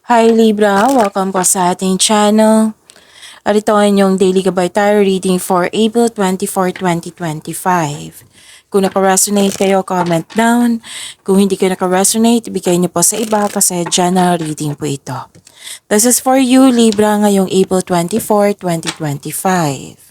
Hi Libra, welcome po sa ating channel. At ito ang inyong Daily Gabay Tarot reading for April 24, 2025. Kung naka-resonate kayo, comment down. Kung hindi kayo naka-resonate, ibigay niyo po sa iba kasi general reading po ito. This is for you Libra ngayong April 24, 2025.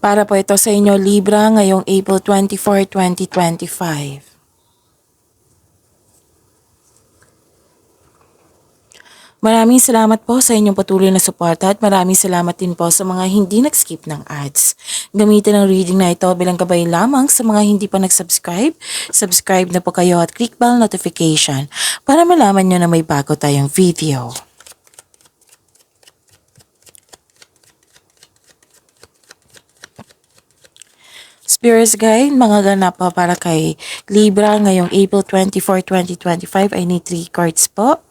Para po ito sa inyo Libra ngayong April 24, 2025. Maraming salamat po sa inyong patuloy na suporta at maraming salamat din po sa mga hindi nag-skip ng ads. Gamitin ang reading na ito bilang gabay lamang sa mga hindi pa nag-subscribe. Subscribe na po kayo at click bell notification para malaman nyo na may bago tayong video. Spirits Guide, mga ganap po para kay Libra ngayong April 24, 2025 ay need 3 cards po.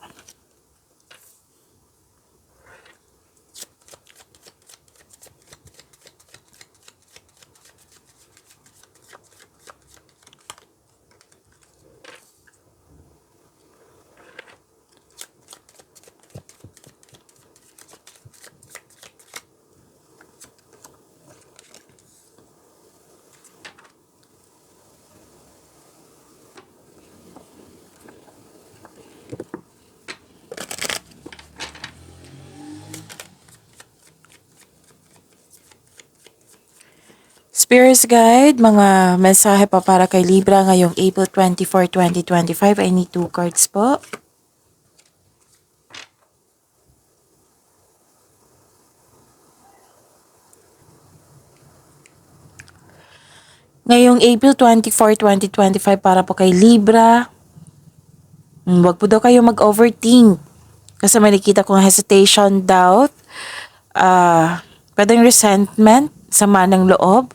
Spirits Guide, mga mensahe pa para kay Libra ngayong April 24, 2025 ay need 2 cards po. Ngayong April 24, 2025 para po kay Libra, wag po daw kayo mag-overthink. Kasi may nakita kong hesitation, doubt, pwedeng resentment, sama ng loob,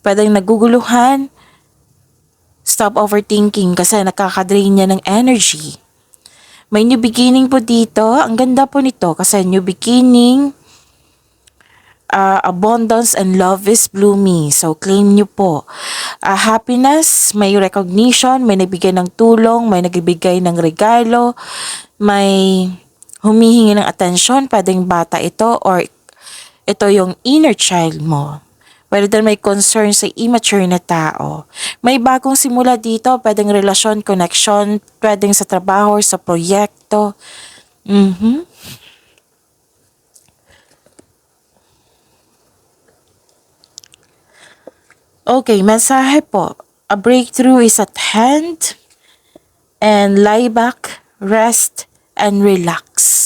pwedeng naguguluhan. Stop overthinking kasi nakakadrain niya ng energy. May new beginning po dito. Ang ganda po nito kasi new beginning, abundance and love is blooming. So claim nyo po. Happiness, may recognition, may nagbigay ng tulong, may nagbigay ng regalo, may humihingi ng atensyon, pwedeng bata ito or ito yung inner child mo. Pwede din may concern sa immature na tao. May bagong simula dito, pwedeng relasyon, connection, pwedeng sa trabaho, sa proyekto. Okay, mensahe po. A breakthrough is at hand and lie back, rest, and relax.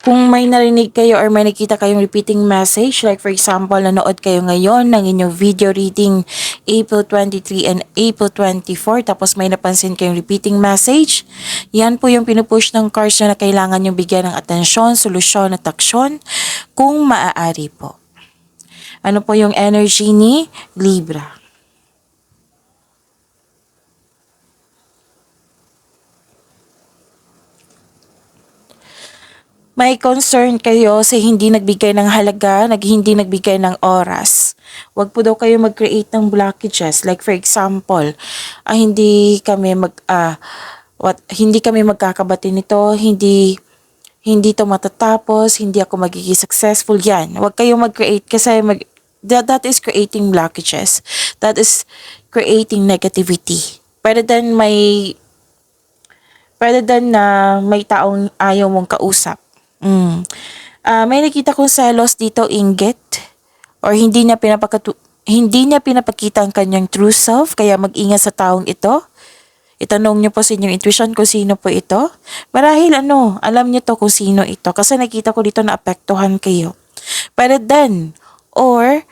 Kung may narinig kayo or may nakita kayong repeating message, like for example, nanood kayo ngayon ng inyong video reading April 23 and April 24, tapos may napansin kayong repeating message, yan po yung pinupush ng cards na kailangan yung bigyan ng atensyon, solusyon at aksyon kung maaari po. Ano po yung energy ni Libra? May concern kayo sa hindi nagbigay ng halaga, hindi nagbigay ng oras. Huwag po daw kayo mag-create ng blockages. Like for example, hindi kami magkakabati nito, hindi to matatapos, hindi ako magiging successful. Yan. Huwag kayong mag-create kasi that is creating blockages. That is creating negativity. Pwede din na may taong ayaw mong kausap. May nakita kong selos dito, inggit, or hindi niya pinapakita ang kanyang true self, kaya mag-ingat sa taong ito. Itanong niyo po sa inyong intuition kung sino po ito. Marahil alam niyo to kung sino ito kasi nakita ko dito na apektuhan kayo. Pero then, Or,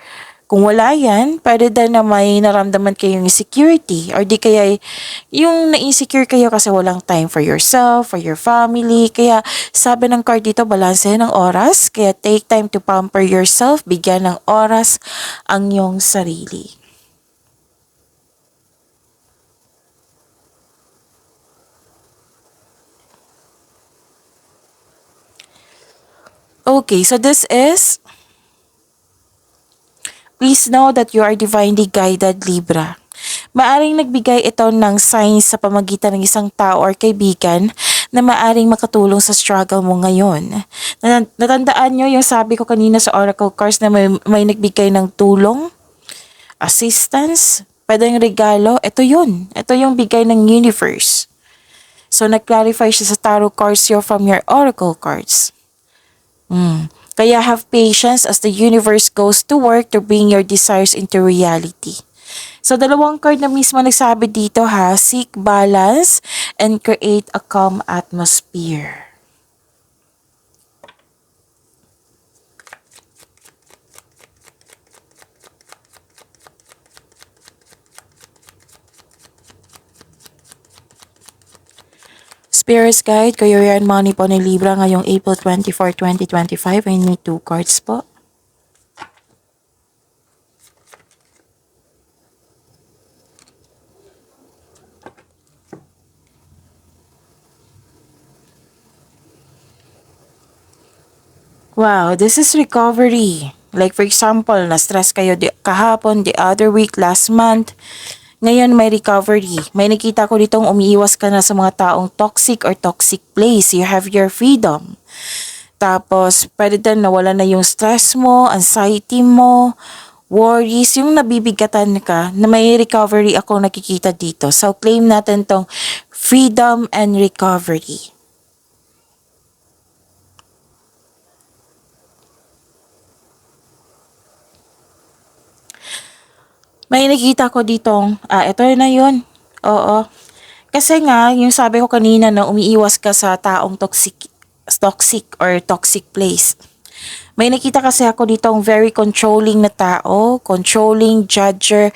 kung wala yan, pwede din na may naramdaman kayong insecurity or di kaya yung na-insecure kayo kasi walang time for yourself, for your family. Kaya sabi ng card dito, balansehin ng oras. Kaya take time to pamper yourself, bigyan ng oras ang iyong sarili. Okay, so this is, please know that you are divinely guided, Libra. Maaring nagbigay ito ng signs sa pamagitan ng isang tao or kaibigan na maaring makatulong sa struggle mo ngayon. Natandaan nyo yung sabi ko kanina sa Oracle cards na may nagbigay ng tulong, assistance, pwedeng regalo. Ito yun. Ito yung bigay ng universe. So, nag-clarify siya sa tarot cards you're from your Oracle cards. Kaya have patience as the universe goes to work to bring your desires into reality. So, dalawang card na mismo nagsabi dito ha, seek balance and create a calm atmosphere. Spirits Guide, Career and Money po ni Libra ngayong April 24, 2025. I need 2 cards po. Wow, this is recovery. Like for example, na-stress kayo kahapon, the other week, last month. Ngayon may recovery. May nakita ko ditong umiiwas ka na sa mga taong toxic or toxic place. You have your freedom. Tapos, pwede din nawala na yung stress mo, anxiety mo, worries, yung nabibigatan ka na may recovery ako nakikita dito. So, claim natin tong freedom and recovery. May nakita ko ditong, ito na yun. Oo. Kasi nga, yung sabi ko kanina na umiiwas ka sa taong toxic or toxic place. May nakita kasi ako ditong very controlling na tao, controlling, judger,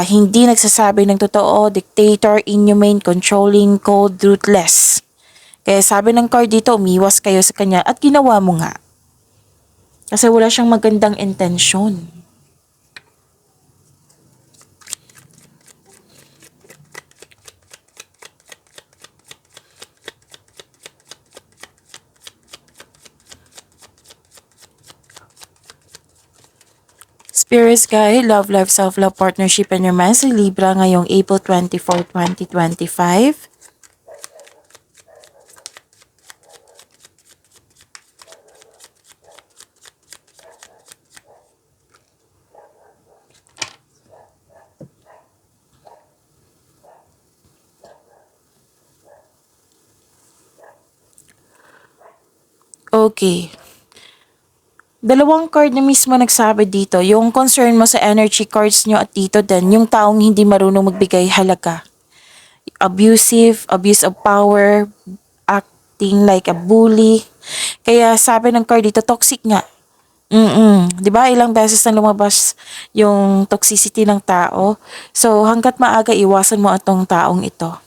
hindi nagsasabi ng totoo, dictator, inhumane, controlling, cold, ruthless. Kaya sabi ng card dito, umiwas kayo sa kanya at ginawa mo nga. Kasi wala siyang magandang intensyon. Spirits Guide, Love Life, Self-Love, Partnership, and Romance, Libra ngayong April 24, 2025. Okay. Dalawang card na mismo nagsabi dito, yung concern mo sa energy cards nyo at dito din, yung taong hindi marunong magbigay halaga. Abusive, abuse of power, acting like a bully. Kaya sabi ng card dito, toxic nga. 'Di ba? Ilang beses na lumabas yung toxicity ng tao. So, hangga't maaga iwasan mo atong taong ito.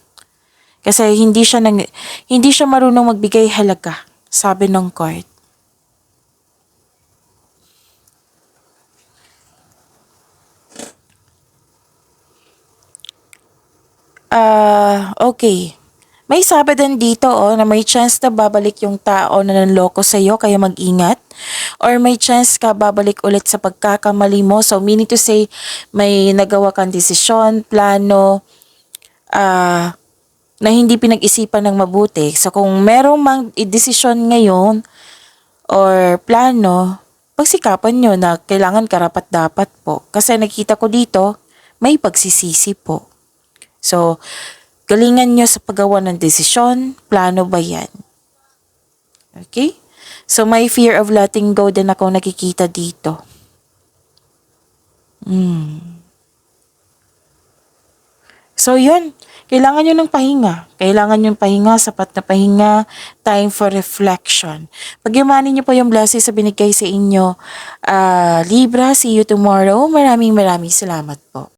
Kasi hindi siya marunong magbigay halaga, sabi ng card. Okay. May sabi din dito na may chance na babalik yung tao na nanloko sa'yo kaya mag-ingat. Or may chance ka babalik ulit sa pagkakamali mo. So meaning to say, may nagawa kang desisyon, plano, na hindi pinag-isipan ng mabuti. So kung merong desisyon ngayon or plano, pagsikapan nyo na kailangan karapat-dapat po. Kasi nakita ko dito, may pagsisisi po. So, galingan nyo sa paggawa ng desisyon, plano ba yan? Okay? So, may fear of letting go din ako nakikita dito. So yun, kailangan nyo ng pahinga. Kailangan nyo ng pahinga, sapat na pahinga, time for reflection. Pagyamanin nyo po yung blessings sa binigay sa inyo. Libra, see you tomorrow. Maraming salamat po.